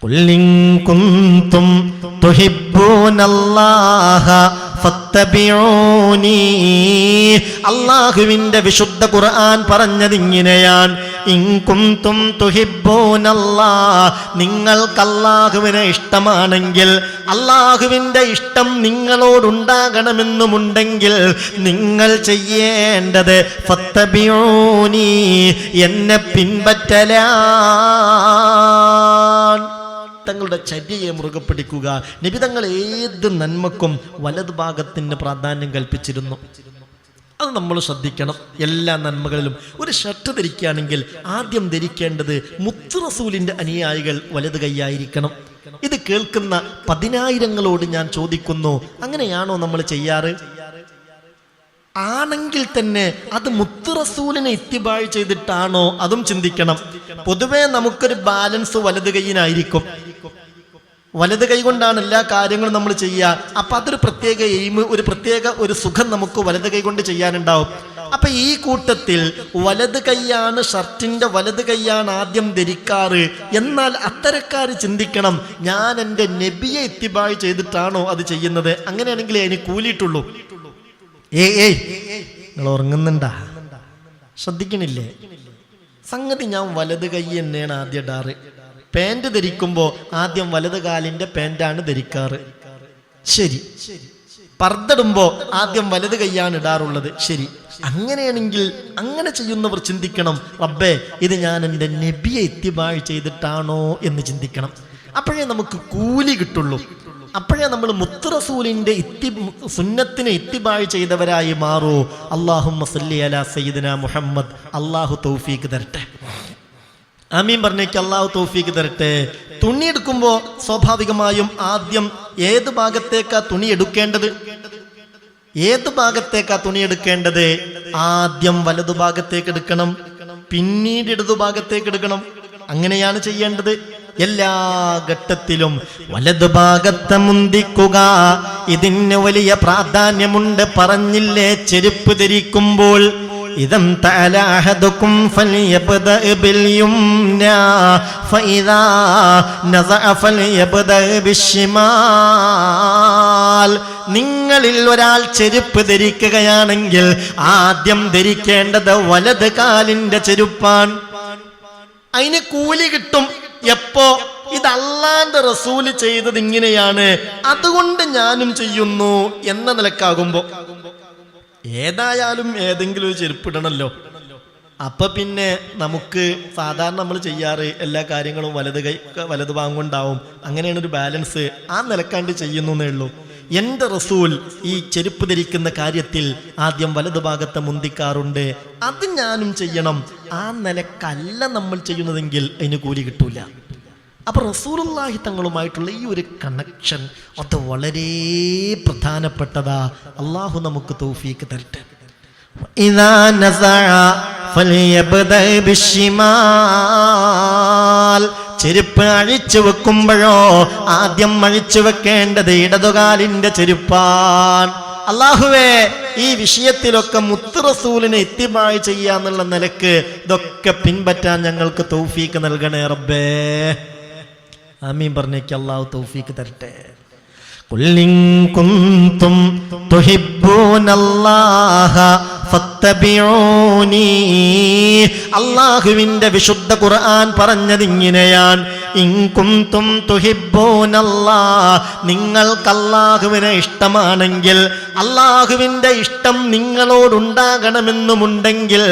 ഖുൽ ഇൻ കുൻതും തുഹിബ്ബൂനല്ലാഹ ഫത്തബിഊനി. അല്ലാഹുവിന്റെ വിശുദ്ധ ഖുർആൻ പറഞ്ഞതിങ്ങനെയാണ്, ഇൻ കുൻതും തുഹിബ്ബൂനല്ലാഹ്, നിങ്ങൾക്ക് അല്ലാഹുവിനെ ഇഷ്ടമാണെങ്കിൽ, അല്ലാഹുവിന്റെ ഇഷ്ടം നിങ്ങളോടുണ്ടാകണമെന്നുമുണ്ടെങ്കിൽ നിങ്ങൾ ചെയ്യേണ്ടത് ഫത്തബിഊനി, എന്നെ പിൻപറ്റലാണ്. തങ്ങളുടെ ചര്യയെ മുറുകെ പിടിക്കുക. നബി തങ്ങൾ ഏത് നന്മക്കും വലതു ഭാഗത്തിന് പ്രാധാന്യം കൽപ്പിച്ചിരുന്നു. അത് നമ്മൾ ശ്രദ്ധിക്കണം. എല്ലാ നന്മകളിലും ഒരു ഷർട്ട് ധരിക്കുകയാണെങ്കിൽ ആദ്യം ധരിക്കേണ്ടത് മുത്ത് റസൂലിന്റെ അനുയായികൾ വലത് കൈയായിരിക്കണം. ഇത് കേൾക്കുന്ന പതിനായിരങ്ങളോട് ഞാൻ ചോദിക്കുന്നു, അങ്ങനെയാണോ നമ്മൾ ചെയ്യാറ്? ആണെങ്കിൽ തന്നെ അത് മുത്ത് റസൂലിനെ ഇത്തിബാഴ് ചെയ്തിട്ടാണോ? അതും ചിന്തിക്കണം. പൊതുവേ നമുക്കൊരു ബാലൻസ് വലത് കൈയിനായിരിക്കും. വലത് കൈ കൊണ്ടാണ് എല്ലാ കാര്യങ്ങളും നമ്മൾ ചെയ്യുക. അപ്പൊ അതൊരു പ്രത്യേക എയിം, ഒരു സുഖം നമുക്ക് വലത് കൈ കൊണ്ട് ചെയ്യാനുണ്ടാവും. അപ്പൊ ഈ കൂട്ടത്തിൽ വലത് കൈയാണ്, ഷർട്ടിന്റെ വലത് കൈയാണ് ആദ്യം ധരിക്കാറ്. എന്നാൽ അത്തരക്കാർ ചിന്തിക്കണം, ഞാൻ എൻ്റെ നബിയെ ഇത്തിബാഴ് ചെയ്തിട്ടാണോ അത് ചെയ്യുന്നത്? അങ്ങനെയാണെങ്കിലേ എനിക്ക് കൂലിയിട്ടുള്ളൂ. നിങ്ങൾ ഉറങ്ങുന്നുണ്ടാ? ശ്രദ്ധിക്കണില്ലേ? സംഗതി ഞാൻ വലത് കൈ തന്നെയാണ് ആദ്യം ഇടാറ്. പാൻറ് ധരിക്കുമ്പോൾ ആദ്യം വലത് കാലിന്റെ പാൻറ്റാണ് ധരിക്കാറ്. ശരി. പർദ്ദടുമ്പോൾ ആദ്യം വലത് കൈയാണ് ഇടാറുള്ളത്. ശരി. അങ്ങനെയാണെങ്കിൽ അങ്ങനെ ചെയ്യുന്നവർ ചിന്തിക്കണം, റബ്ബേ ഇത് ഞാൻ എൻ്റെ നബിയെ ഇത്തിബാഴ് ചെയ്തിട്ടാണോ എന്ന് ചിന്തിക്കണം. അപ്പോഴേ നമുക്ക് കൂലി കിട്ടുള്ളൂ. അപ്പോഴേ നമ്മൾ മുത്ത് റസൂലിന്റെ സുന്നത്തിനെ ഇത്തിബാഴ് ചെയ്തവരായി മാറൂ. അല്ലാഹുമ്മ സല്ലി അലാ സയ്യിദിനാ മുഹമ്മദ്. അല്ലാഹു തൗഫീഖ് തരട്ടെ. ആമീൻ പറഞ്ഞേക്ക്. അല്ലാഹു തൗഫീഖ് തരട്ടെ. തുണി എടുക്കുമ്പോൾ സ്വാഭാവികമായും ആദ്യം ഏത് ഭാഗത്തേക്കാ തുണി എടുക്കേണ്ടത്? ആദ്യം വലതുഭാഗത്തേക്ക് എടുക്കണം, പിന്നീട് ഇടതുഭാഗത്തേക്ക് എടുക്കണം. അങ്ങനെയാണ് ചെയ്യേണ്ടത്. എല്ലാ ഘട്ടത്തിലും വലതുഭാഗത്തെ മുന്തിക്കുക. ഇതിന് വലിയ പ്രാധാന്യമുണ്ട്. പറഞ്ഞില്ലേ, ചെരുപ്പ് ധരിക്കുമ്പോൾ ഇദം തഅല അഹദുകും ഫൽയബ്ദഅ ബിൽയുംനാ ഫഇദാ നസഅ ഫൽയബ്ദഅ ബിശ്ശിമാൽ. നിങ്ങളിൽ ഒരാൾ ചെരുപ്പ് ധരിക്കുകയാണെങ്കിൽ ആദ്യം ധരിക്കേണ്ടത് വലത് കാലിന്റെ ചെരുപ്പാണ്. അതിന് കൂലി കിട്ടും. എപ്പോ? ഇത് അല്ലാഹുവിന്റെ റസൂല് ചെയ്തത് ഇങ്ങനെയാണ്, അതുകൊണ്ട് ഞാനും ചെയ്യുന്നു എന്ന നിലക്കാകുമ്പോ ഏതായാലും ഏതെങ്കിലും ഒരു ചെരുപ്പിടണല്ലോ. അപ്പൊ പിന്നെ നമുക്ക് സാധാരണ നമ്മൾ ചെയ്യാറ് എല്ലാ കാര്യങ്ങളും വലത് ഭാഗം കൊണ്ടാവും. അങ്ങനെയാണ് ഒരു ബാലൻസ്. ആ നിലക്കാണ്ട് ചെയ്യുന്നു എന്നേ ഉള്ളൂ. എൻ്റെ റസൂൽ ഈ ചെരുപ്പ് ധരിക്കുന്ന കാര്യത്തിൽ ആദ്യം വലതു ഭാഗത്തെ മുന്തിക്കാറുണ്ട്. അത് ഞാനും ചെയ്യണം. ആ നിലക്കല്ല നമ്മൾ ചെയ്യുന്നതെങ്കിൽ അതിന് കൂലി കിട്ടൂല. അപ്പൊ റസൂലുള്ളാഹി തങ്ങളുമായിട്ടുള്ള ഈ ഒരു കണക്ഷൻ അത് വളരെ പ്രധാനപ്പെട്ടതാ. അള്ളാഹു നമുക്ക് തൗഫീഖ് തരട്ടെ. ഇദാ നസഅ ഫൽയബ്ദഅ ബിശ്ശിമാൽ. ചെരുപ്പ് അഴിച്ചു വെക്കുമ്പോഴോ ആദ്യം അഴിച്ചു വെക്കേണ്ടത് ഇടതുകാലിന്റെ ചെരുപ്പാൻ. അല്ലാഹുവേ, ഈ വിഷയത്തിലൊക്കെ മുത്ത് റസൂലിനെ ഇത്തിബാഴ് ചെയ്യാന്നുള്ള നിലക്ക് ഇതൊക്കെ പിൻപറ്റാൻ ഞങ്ങൾക്ക് തൗഫീഖ് നൽകണേ റബ്ബേ. ആമീൻ പറഞ്ഞേക്ക്. അല്ലാഹു തൗഫീഖ് തരട്ടെ. ഖുൽ ഇൻ കുൻതും തുഹിബ്ബൂനല്ലാഹ ഫത്തബിഊനി. അല്ലാഹുവിന്റെ വിശുദ്ധ ഖുർആൻ പറഞ്ഞതിങ്ങനെയാണ്, ഇൻ കുൻതും തുഹിബ്ബൂനല്ലാഹ്, നിങ്ങൾക്ക് അല്ലാഹുവിനെ ഇഷ്ടമാണെങ്കിൽ, അല്ലാഹുവിന്റെ ഇഷ്ടം നിങ്ങളോടുണ്ടാകണമെന്നുമുണ്ടെങ്കിൽ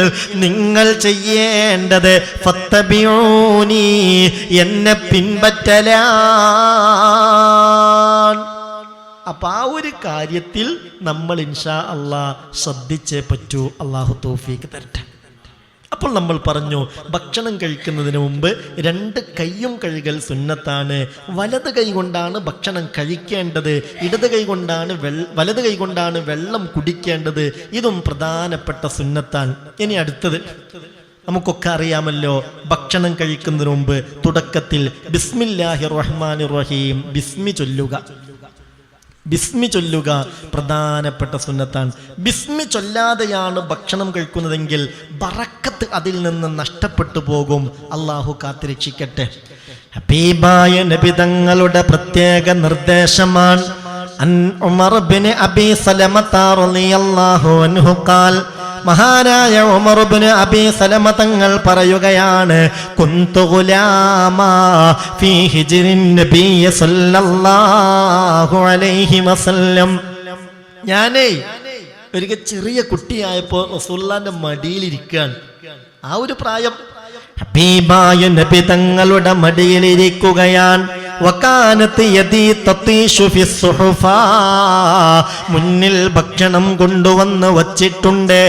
നിങ്ങൾ ചെയ്യേണ്ടത് ഫത്തബിഊനി, എന്നെ പിൻപറ്റലാണ്. അപ്പൊ ആ ഒരു കാര്യത്തിൽ നമ്മൾ ഇൻഷാ അല്ലാഹ് ശ്രദ്ധിച്ചേ പറ്റൂ. അല്ലാഹു തൗഫീഖ് തരട്ടെ. അപ്പോൾ നമ്മൾ പറഞ്ഞു, ഭക്ഷണം കഴിക്കുന്നതിന് മുമ്പ് രണ്ട് കൈയും കഴുകൽ സുന്നത്താണ്. വലത് കൈ കൊണ്ടാണ് ഭക്ഷണം കഴിക്കേണ്ടത്, വലത് കൈ കൊണ്ടാണ് വെള്ളം കുടിക്കേണ്ടത്. ഇതും പ്രധാനപ്പെട്ട സുന്നത്താണ്. ഇനി അടുത്തത് നമുക്കൊക്കെ അറിയാമല്ലോ, ഭക്ഷണം കഴിക്കുന്നതിന് മുമ്പ് തുടക്കത്തിൽ ബിസ്മില്ലാഹിർ റഹ്മാനിർ റഹീം ബിസ്മി ചൊല്ലുക പ്രധാനപ്പെട്ട സുന്നത്താണ്. ബിസ്മി ചൊല്ലാതെയാണ് ഭക്ഷണം കഴിക്കുന്നതെങ്കിൽ ബറക്കത്ത് അതിൽ നിന്ന് നഷ്ടപ്പെട്ടു പോകും. അള്ളാഹു കാത്തിരക്ഷിക്കട്ടെ. ഹബീബായ നബി തങ്ങളുടെ പ്രത്യേക നിർദ്ദേശമാണ്. അൻ ഉമർ ബിൻ അബീ സലമത റളിയല്ലാഹു അൻഹു ഖാൽ, മഹാനായ ഉമർ ബിൻ അബീ സലമ തങ്ങൾ പറയുകയാണ്, കുന്തു ഗുലാമാ ഫീ ഹിജ്രിൻ നബി സല്ലല്ലാഹു അലൈഹി വസല്ലം. ഞാനേ ഒരിക്കൽ ചെറിയ കുട്ടിയായപ്പോ റസൂലുള്ളാഹിന്റെ മടിയിലിരിക്കുകയാണ്. ആ ഒരു പ്രായം. ഹബീബായ നബി തങ്ങളുടെ മടിയിലിരിക്കുകയാണ്. വകാനത്ത് യദീ തതീഷു ഫി സുഹുഫാ, മുന്നിൽ ഭക്ഷണം കൊണ്ടുവന്ന് വച്ചിട്ടുണ്ട്.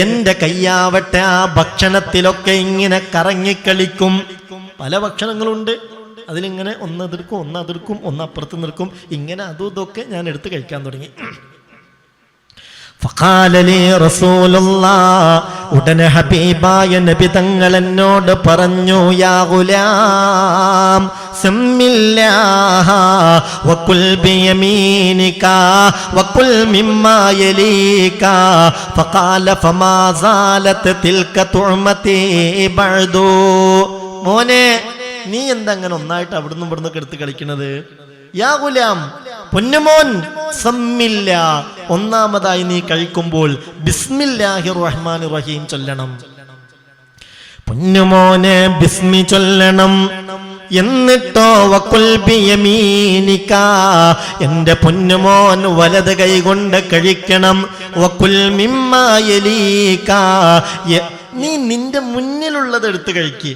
എന്റെ കയ്യാവട്ടെ ആ ഭക്ഷണത്തിലൊക്കെ ഇങ്ങനെ കറങ്ങിക്കളിക്കും. പല ഭക്ഷണങ്ങളുണ്ട്, അതിലിങ്ങനെ ഒന്നതിർക്കും ഒന്നതിർക്കും ഒന്നപ്പുറത്ത് നിൽക്കും. ഇങ്ങനെ അതും ഇതൊക്കെ ഞാൻ എടുത്ത് കഴിക്കാൻ തുടങ്ങി. ഫഖാലലി റസൂലുള്ളാഹ്, ഉടനെ ഹബീബായ നബി തങ്ങൾ എന്നോട് പറഞ്ഞു, യാ ഗുലാം സമ്മില്ലാഹ വകുൽ ബിയമീനിക വകുൽ മിമ്മാ യലീക. ഫഖാല ഫമാ സാലത് തിൽക തുഅമതി ബഅദു. മോനെ, നീ എന്താ അങ്ങനെ ഒന്നായിട്ട് അവിടുന്ന് ഇവിടുന്നൊക്കെ എടുത്ത് കളിക്കുന്നത്? യാ ഗുലാം, പൊന്നുമോൻ, സമ്മില്ല, ഒന്നാമതായി നീ കഴിക്കുമ്പോൾ ബിസ്മില്ലാഹിർ റഹ്മാനിർ റഹീം ചൊല്ലണം. പൊന്നുമോനെ, ബിസ്മി ചൊല്ലണം. എന്നിട്ടോ വകുൽ ബിയമീനിക, എന്റെ പൊന്നുമോൻ വലത് കൈ കൊണ്ട് കഴിക്കണം. വകുൽ മിമ്മാ യലീക, നീ നിന്റെ മുന്നിലുള്ളത് എടുത്ത് കഴിക്ക്,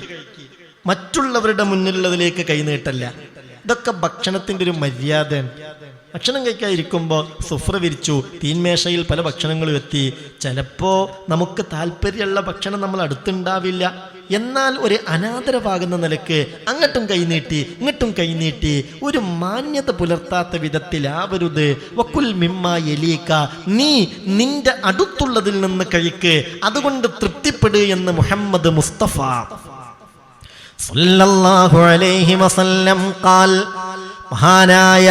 മറ്റുള്ളവരുടെ മുന്നിലുള്ളതിലേക്ക് കൈനീട്ടല്ല. ഇതൊക്കെ ഭക്ഷണത്തിന്റെ ഒരു മര്യാദയാണ്. ഭക്ഷണം കഴിക്കാതിരിക്കുമ്പോൾ സുഫ്ര വിരിച്ചു, തീന്മേശയിൽ പല ഭക്ഷണങ്ങളും എത്തി. ചിലപ്പോൾ നമുക്ക് താല്പര്യമുള്ള ഭക്ഷണം നമ്മൾ അടുത്തുണ്ടാവില്ല. എന്നാൽ ഒരു അനാദരവാകുന്ന നിലക്ക് അങ്ങോട്ടും കൈനീട്ടി ഇങ്ങോട്ടും കൈനീട്ടി ഒരു മാന്യത പുലർത്താത്ത വിധത്തിലാവരുത്. വക്കുൽ മിമ്മാ യലീക, നീ നിന്റെ അടുത്തുള്ളതിൽ നിന്ന് കഴിക്ക്, അതുകൊണ്ട് തൃപ്തിപ്പെടുക എന്ന് മുഹമ്മദ് മുസ്തഫ സല്ലല്ലാഹു അലൈഹി വസല്ലം ഖാൽ. മഹാനായ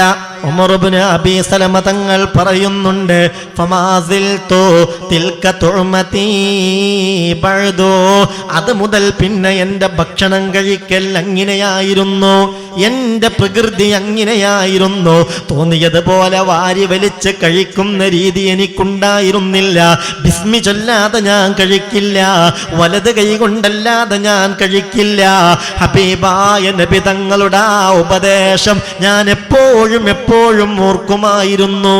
ഉമർ ഇബ്നു അബീ സലമ തങ്ങൾ പറയുന്നുണ്ട്, ഫമാസിൽതു തിൽക തുഅമതി ബഅദു, അത് മുതൽ പിന്നെ എൻ്റെ ഭക്ഷണം കഴിക്കൽ അങ്ങനെയായിരുന്നു, എൻ്റെ പ്രകൃതി അങ്ങനെയായിരുന്നു. തോന്നിയതുപോലെ വാരി വലിച്ച് കഴിക്കുന്ന രീതി എനിക്കുണ്ടായിരുന്നില്ല. ബിസ്മി ചൊല്ലാതെ ഞാൻ കഴിക്കില്ല, വലത് കൈ കൊണ്ടല്ലാതെ ഞാൻ കഴിക്കില്ല. ഹബീബായ നബി തങ്ങളുടെ ആ ഉപദേശം ഞാൻ എപ്പോഴും ഓർക്കുമായിരുന്നു.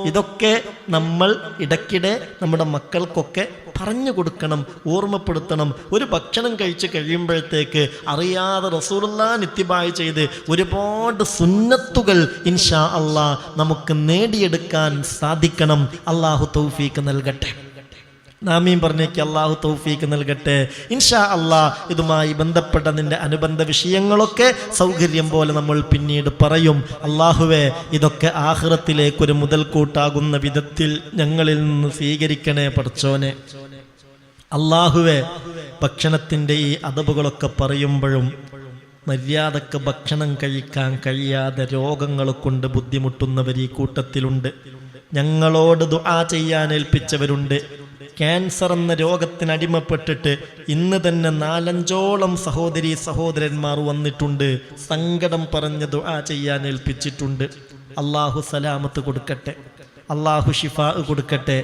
ഇതൊക്കെ നമ്മൾ ഇടയ്ക്കിടെ നമ്മുടെ മക്കൾക്കൊക്കെ പറഞ്ഞു കൊടുക്കണം, ഓർമ്മപ്പെടുത്തണം. ഒരു ഭക്ഷണം കഴിച്ച് കഴിയുമ്പോഴത്തേക്ക് അറിയാതെ റസൂലുള്ളാഹിനെ ഇത്തിബാഅ് ചെയ്ത് ഒരുപാട് സുന്നത്തുകൾ ഇൻഷാ അല്ലാഹ് നമുക്ക് നേടിയെടുക്കാൻ സാധിക്കണം. അല്ലാഹു തൗഫീഖ് നൽകട്ടെ. നാമീൻ പറഞ്ഞേക്ക് അല്ലാഹു തൗഫീഖ് നൽകട്ടെ. ഇൻഷാ അല്ലാഹ് ഇതുമായി ബന്ധപ്പെട്ട നിന്റെ അനുബന്ധ വിഷയങ്ങളൊക്കെ സൗകര്യം പോലെ നമ്മൾ പിന്നീട് പറയും. അല്ലാഹുവേ, ഇതൊക്കെ ആഖിറത്തിലേക്കൊരു മുതൽക്കൂട്ടാകുന്ന വിധത്തിൽ ഞങ്ങളിൽ നിന്ന് സ്വീകരിക്കണേ പടച്ചോനെ. അല്ലാഹുവേ, ഭക്ഷണത്തിൻ്റെ ഈ അദബുകളൊക്കെ പറയുമ്പോഴും മര്യാദക്ക് ഭക്ഷണം കഴിക്കാൻ കഴിയാതെ രോഗങ്ങൾ കൊണ്ട് ബുദ്ധിമുട്ടുന്നവർ ഈ കൂട്ടത്തിലുണ്ട്. ഞങ്ങളോട് ദുആ ചെയ്യാൻ ഏൽപ്പിച്ചവരുണ്ട്. ക്യാൻസർ എന്ന രോഗത്തിന് അടിമപ്പെട്ടിട്ട് ഇന്ന് തന്നെ 4-5ഓളം സഹോദരീ സഹോദരന്മാർ വന്നിട്ടുണ്ട്. സങ്കടം പറഞ്ഞ് ദുആ ചെയ്യാൻ ഏൽപ്പിച്ചിട്ടുണ്ട്. അല്ലാഹു സലാമത്ത് കൊടുക്കട്ടെ, അല്ലാഹു ശിഫാ കൊടുക്കട്ടെ.